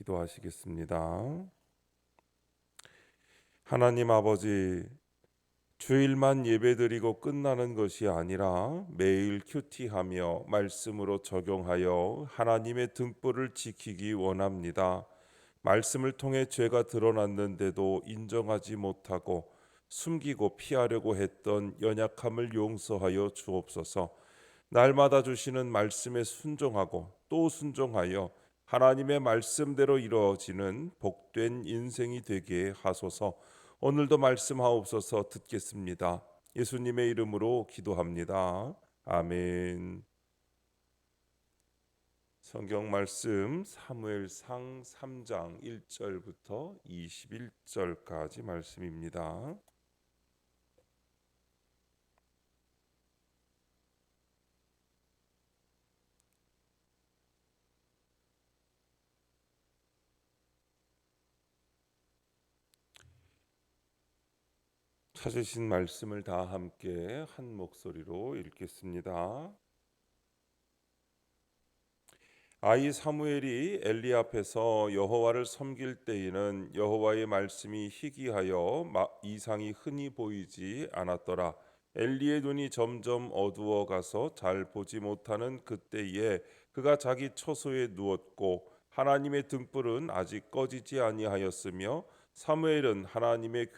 기도하시겠습니다. 하나님 아버지, 주일만 예배드리고 끝나는 것이 아니라 매일 큐티하며 말씀으로 적용하여 하나님의 등불을 지키기 원합니다. 말씀을 통해 죄가 드러났는데도 인정하지 못하고 숨기고 피하려고 했던 연약함을 용서하여 주옵소서. 날마다 주시는 말씀에 순종하고 또 순종하여 하나님의 말씀대로 이루어지는 복된 인생이 되게 하소서. 오늘도 말씀하옵소서. 듣겠습니다. 예수님의 이름으로 기도합니다. 아멘. 성경 말씀 사무엘상 3장 1절부터 21절까지 말씀입니다. 찾으신 말씀을 다 함께 한 목소리로 읽겠습니다. 아이 사무엘이 엘리 앞에서 여호와를 섬길 때에는 여호와의 말씀이 희귀하여 이상이 흔히 보이지 않았더라. 엘리의 눈이 점점 어두워 가서 잘 보지 못하는 그때에 그가 자기 처소에 누웠고 하나님의 등불은 아직 꺼지지 아니하였으며 사무엘은 하나님의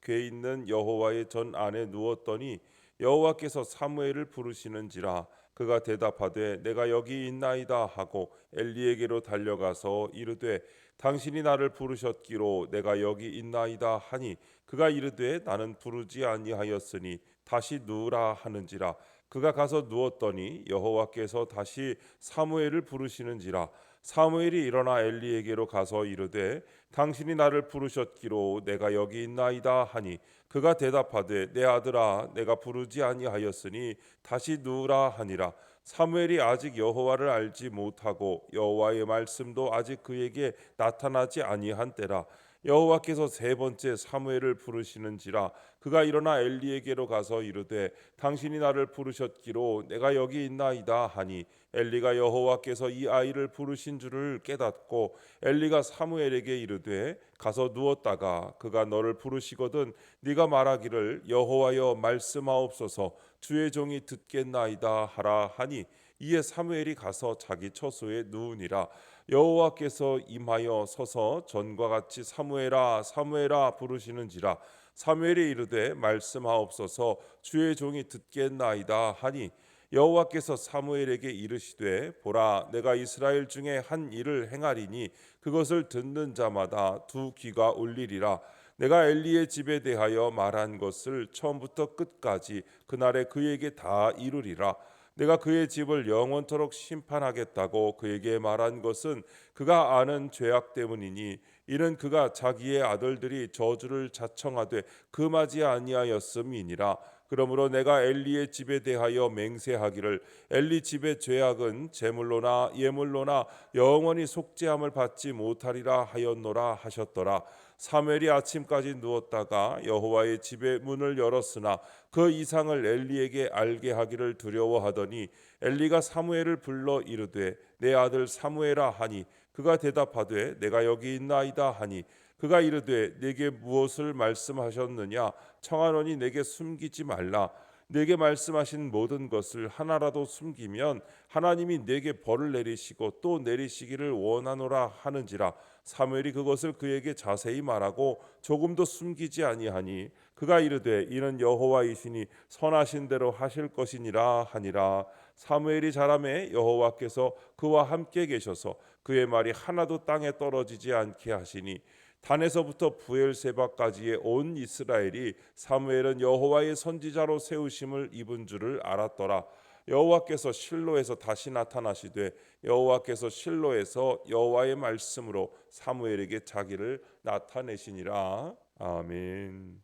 궤 있는 여호와의 전 안에 누웠더니 여호와께서 사무엘을 부르시는지라. 그가 대답하되 내가 여기 있나이다 하고 엘리에게로 달려가서 이르되 당신이 나를 부르셨기로 내가 여기 있나이다 하니 그가 이르되 나는 부르지 아니하였으니 다시 누우라 하는지라. 그가 가서 누웠더니 여호와께서 다시 사무엘을 부르시는지라. 사무엘이 일어나 엘리에게로 가서 이르되 당신이 나를 부르셨기로 내가 여기 있나이다 하니 그가 대답하되 내 아들아 내가 부르지 아니하였으니 다시 누우라 하니라. 사무엘이 아직 여호와를 알지 못하고 여호와의 말씀도 아직 그에게 나타나지 아니한 때라. 여호와께서 세 번째 사무엘을 부르시는지라. 그가 일어나 엘리에게로 가서 이르되 당신이 나를 부르셨기로 내가 여기 있나이다 하니 엘리가 여호와께서 이 아이를 부르신 줄을 깨닫고 엘리가 사무엘에게 이르되 가서 누웠다가 그가 너를 부르시거든 네가 말하기를 여호와여 말씀하옵소서 주의 종이 듣겠나이다 하라 하니 이에 사무엘이 가서 자기 처소에 누우니라. 여호와께서 임하여 서서 전과 같이 사무엘아 사무엘아 부르시는지라. 사무엘이 이르되 말씀하옵소서 주의 종이 듣겠나이다 하니 여호와께서 사무엘에게 이르시되 보라 내가 이스라엘 중에 한 일을 행하리니 그것을 듣는 자마다 두 귀가 울리리라. 내가 엘리의 집에 대하여 말한 것을 처음부터 끝까지 그날에 그에게 다 이루리라. 내가 그의 집을 영원토록 심판하겠다고 그에게 말한 것은 그가 아는 죄악 때문이니 이는 그가 자기의 아들들이 저주를 자청하되 금하지 아니하였음이니라. 그러므로 내가 엘리의 집에 대하여 맹세하기를 엘리 집의 죄악은 제물로나 예물로나 영원히 속죄함을 받지 못하리라 하였노라 하셨더라. 사무엘이 아침까지 누웠다가 여호와의 집의 문을 열었으나 그 이상을 엘리에게 알게 하기를 두려워하더니 엘리가 사무엘을 불러 이르되 내 아들 사무엘아 하니 그가 대답하되 내가 여기 있나이다 하니 그가 이르되 내게 무엇을 말씀하셨느냐 청하노니 내게 숨기지 말라. 내게 말씀하신 모든 것을 하나라도 숨기면 하나님이 내게 벌을 내리시고 또 내리시기를 원하노라 하는지라. 사무엘이 그것을 그에게 자세히 말하고 조금도 숨기지 아니하니 그가 이르되 이는 여호와이시니 선하신 대로 하실 것이니라 하니라. 사무엘이 자라매 여호와께서 그와 함께 계셔서 그의 말이 하나도 땅에 떨어지지 않게 하시니 단에서부터 부엘세바까지의 온 이스라엘이 사무엘은 여호와의 선지자로 세우심을 입은 줄을 알았더라. 여호와께서 실로에서 다시 나타나시되 여호와께서 실로에서 여호와의 말씀으로 사무엘에게 자기를 나타내시니라. 아멘.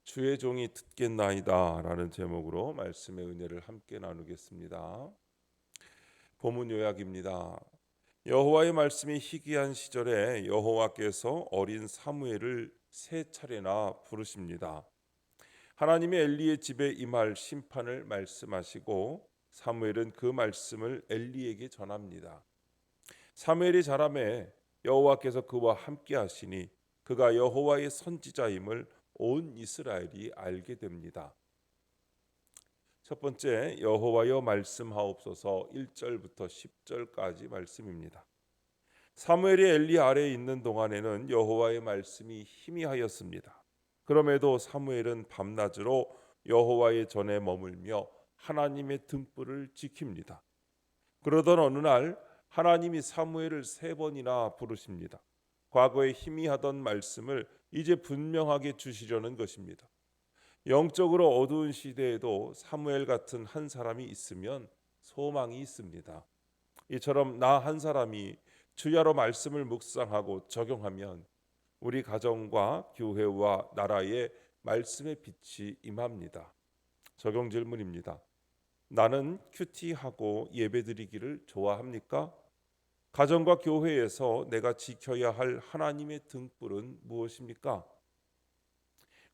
주의 종이 듣겠나이다 라는 제목으로 말씀의 은혜를 함께 나누겠습니다. 본문 요약입니다. 여호와의 말씀이 희귀한 시절에 여호와께서 어린 사무엘을 세 차례나 부르십니다. 하나님의 엘리의 집에 임할 심판을 말씀하시고 사무엘은 그 말씀을 엘리에게 전합니다. 사무엘이 자라매 여호와께서 그와 함께 하시니 그가 여호와의 선지자임을 온 이스라엘이 알게 됩니다. 첫 번째, 여호와여 말씀하옵소서 1절부터 10절까지 말씀입니다. 사무엘이 엘리 아래에 있는 동안에는 여호와의 말씀이 희미하였습니다. 그럼에도 사무엘은 밤낮으로 여호와의 전에 머물며 하나님의 등불을 지킵니다. 그러던 어느 날 하나님이 사무엘을 3번이나 부르십니다. 과거에 희미하던 말씀을 이제 분명하게 주시려는 것입니다. 영적으로 어두운 시대에도 사무엘 같은 한 사람이 있으면 소망이 있습니다. 이처럼 나 한 사람이 주야로 말씀을 묵상하고 적용하면 우리 가정과 교회와 나라에 말씀의 빛이 임합니다. 적용 질문입니다. 나는 큐티하고 예배드리기를 좋아합니까? 가정과 교회에서 내가 지켜야 할 하나님의 등불은 무엇입니까?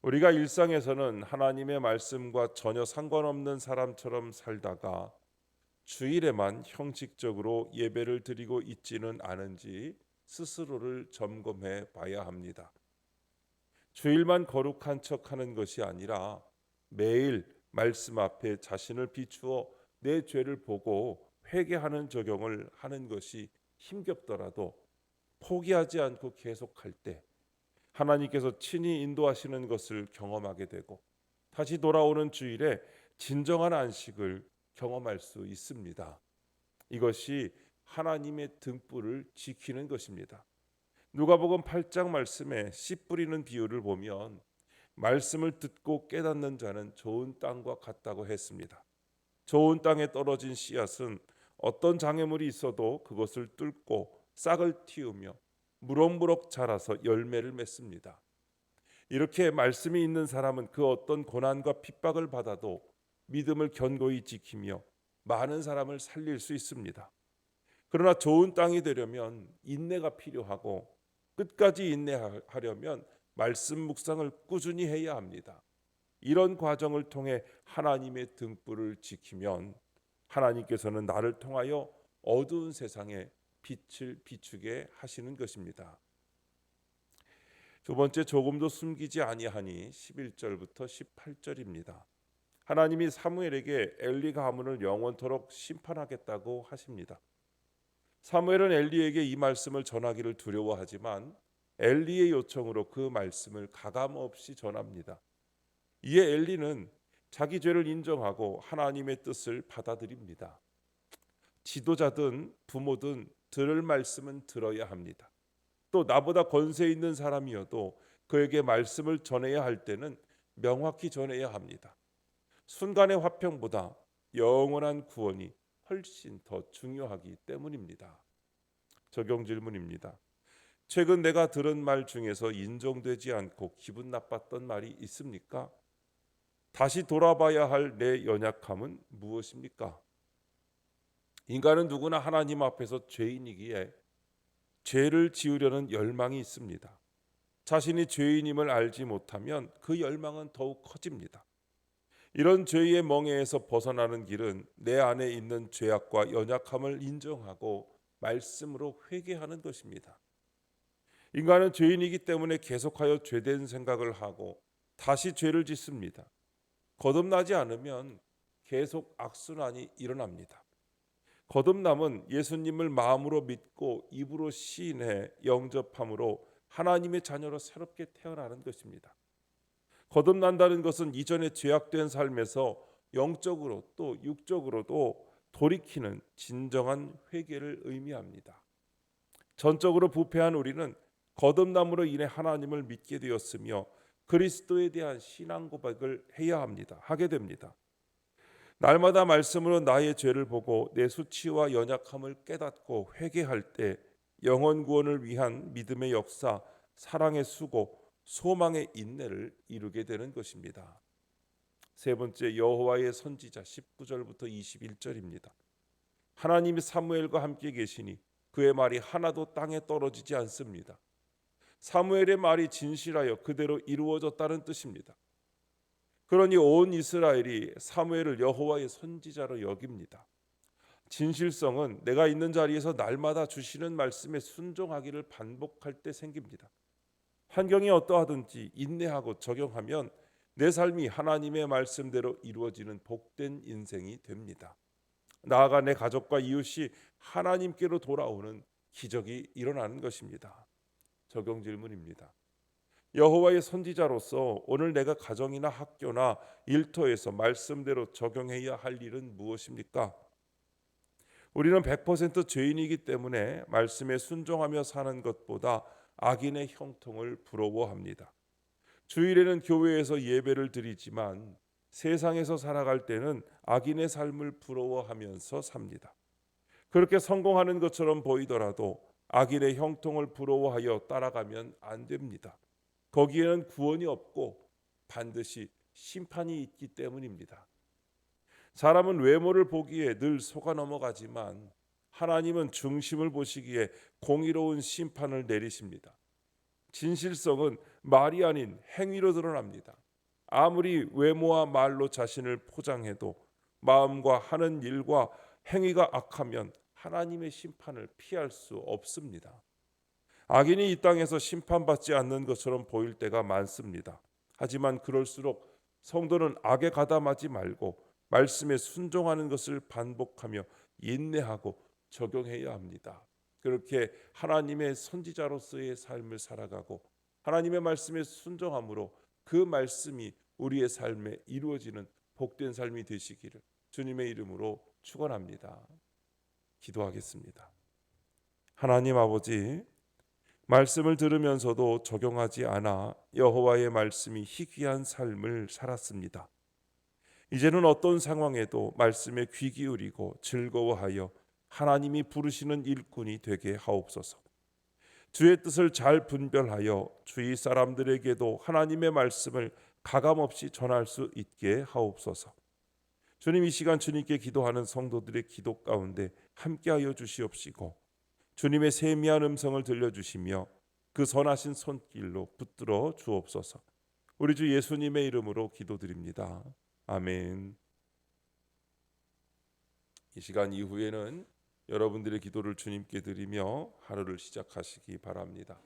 우리가 일상에서는 하나님의 말씀과 전혀 상관없는 사람처럼 살다가 주일에만 형식적으로 예배를 드리고 있지는 않은지 스스로를 점검해 봐야 합니다. 주일만 거룩한 척하는 것이 아니라 매일 말씀 앞에 자신을 비추어 내 죄를 보고 회개하는 적용을 하는 것이 힘겹더라도 포기하지 않고 계속할 때 하나님께서 친히 인도하시는 것을 경험하게 되고 다시 돌아오는 주일에 진정한 안식을 경험할 수 있습니다. 이것이 하나님의 등불을 지키는 것입니다. 누가복음 8장 말씀에 씨 뿌리는 비유를 보면 말씀을 듣고 깨닫는 자는 좋은 땅과 같다고 했습니다. 좋은 땅에 떨어진 씨앗은 어떤 장애물이 있어도 그것을 뚫고 싹을 틔우며 무럭무럭 자라서 열매를 맺습니다. 이렇게 말씀이 있는 사람은 그 어떤 고난과 핍박을 받아도 믿음을 견고히 지키며 많은 사람을 살릴 수 있습니다. 그러나 좋은 땅이 되려면 인내가 필요하고 끝까지 인내하려면 말씀 묵상을 꾸준히 해야 합니다. 이런 과정을 통해 하나님의 등불을 지키면 하나님께서는 나를 통하여 어두운 세상에 빛을 비추게 하시는 것입니다. 두 번째, 조금도 숨기지 아니하니 11절부터 18절입니다. 하나님이 사무엘에게 엘리 가문을 영원토록 심판하겠다고 하십니다. 사무엘은 엘리에게 이 말씀을 전하기를 두려워하지만 엘리의 요청으로 그 말씀을 가감없이 전합니다. 이에 엘리는 자기 죄를 인정하고 하나님의 뜻을 받아들입니다. 지도자든 부모든 들을 말씀은 들어야 합니다. 또 나보다 권세 있는 사람이어도 그에게 말씀을 전해야 할 때는 명확히 전해야 합니다. 순간의 화평보다 영원한 구원이 훨씬 더 중요하기 때문입니다. 적용 질문입니다. 최근 내가 들은 말 중에서 인정되지 않고 기분 나빴던 말이 있습니까? 다시 돌아봐야 할 내 연약함은 무엇입니까? 인간은 누구나 하나님 앞에서 죄인이기에 죄를 지으려는 열망이 있습니다. 자신이 죄인임을 알지 못하면 그 열망은 더욱 커집니다. 이런 죄의 멍에에서 벗어나는 길은 내 안에 있는 죄악과 연약함을 인정하고 말씀으로 회개하는 것입니다. 인간은 죄인이기 때문에 계속하여 죄된 생각을 하고 다시 죄를 짓습니다. 거듭나지 않으면 계속 악순환이 일어납니다. 거듭남은 예수님을 마음으로 믿고 입으로 시인해 영접함으로 하나님의 자녀로 새롭게 태어나는 것입니다. 거듭난다는 것은 이전에 죄악된 삶에서 영적으로 또 육적으로도 돌이키는 진정한 회개를 의미합니다. 전적으로 부패한 우리는 거듭남으로 인해 하나님을 믿게 되었으며 그리스도에 대한 신앙 고백을 해야 합니다. 하게 됩니다. 날마다 말씀으로 나의 죄를 보고 내 수치와 연약함을 깨닫고 회개할 때 영혼 구원을 위한 믿음의 역사, 사랑의 수고, 소망의 인내를 이루게 되는 것입니다. 세 번째, 여호와의 선지자 19절부터 21절입니다. 하나님이 사무엘과 함께 계시니 그의 말이 하나도 땅에 떨어지지 않습니다. 사무엘의 말이 진실하여 그대로 이루어졌다는 뜻입니다. 그러니 온 이스라엘이 사무엘을 여호와의 선지자로 여깁니다. 진실성은 내가 있는 자리에서 날마다 주시는 말씀에 순종하기를 반복할 때 생깁니다. 환경이 어떠하든지 인내하고 적용하면 내 삶이 하나님의 말씀대로 이루어지는 복된 인생이 됩니다. 나아가 내 가족과 이웃이 하나님께로 돌아오는 기적이 일어나는 것입니다. 적용 질문입니다. 여호와의 선지자로서 오늘 내가 가정이나 학교나 일터에서 말씀대로 적용해야 할 일은 무엇입니까? 우리는 100% 죄인이기 때문에 말씀에 순종하며 사는 것보다 악인의 형통을 부러워합니다. 주일에는 교회에서 예배를 드리지만 세상에서 살아갈 때는 악인의 삶을 부러워하면서 삽니다. 그렇게 성공하는 것처럼 보이더라도 악인의 형통을 부러워하여 따라가면 안 됩니다. 거기에는 구원이 없고 반드시 심판이 있기 때문입니다. 사람은 외모를 보기에 늘 속아 넘어가지만 하나님은 중심을 보시기에 공의로운 심판을 내리십니다. 진실성은 말이 아닌 행위로 드러납니다. 아무리 외모와 말로 자신을 포장해도 마음과 하는 일과 행위가 악하면 하나님의 심판을 피할 수 없습니다. 악인이 이 땅에서 심판받지 않는 것처럼 보일 때가 많습니다. 하지만 그럴수록 성도는 악에 가담하지 말고 말씀에 순종하는 것을 반복하며 인내하고 적용해야 합니다. 그렇게 하나님의 선지자로서의 삶을 살아가고 하나님의 말씀에 순종함으로 그 말씀이 우리의 삶에 이루어지는 복된 삶이 되시기를 주님의 이름으로 축원합니다. 기도하겠습니다. 하나님 아버지, 말씀을 들으면서도 적용하지 않아 여호와의 말씀이 희귀한 삶을 살았습니다. 이제는 어떤 상황에도 말씀에 귀 기울이고 즐거워하여 하나님이 부르시는 일꾼이 되게 하옵소서. 주의 뜻을 잘 분별하여 주위 사람들에게도 하나님의 말씀을 가감없이 전할 수 있게 하옵소서. 주님, 이 시간 주님께 기도하는 성도들의 기도 가운데 함께하여 주시옵시고 주님의 세미한 음성을 들려주시며 그 선하신 손길로 붙들어 주옵소서. 우리 주 예수님의 이름으로 기도드립니다. 아멘. 이 시간 이후에는 여러분들의 기도를 주님께 드리며 하루를 시작하시기 바랍니다.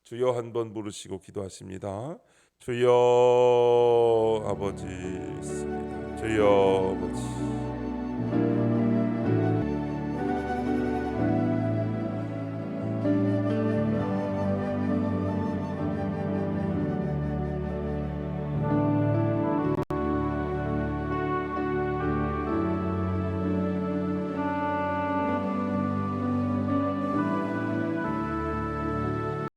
주여 한번 부르시고 기도하십니다. 주여 아버지 있습니다. 주여 아버지.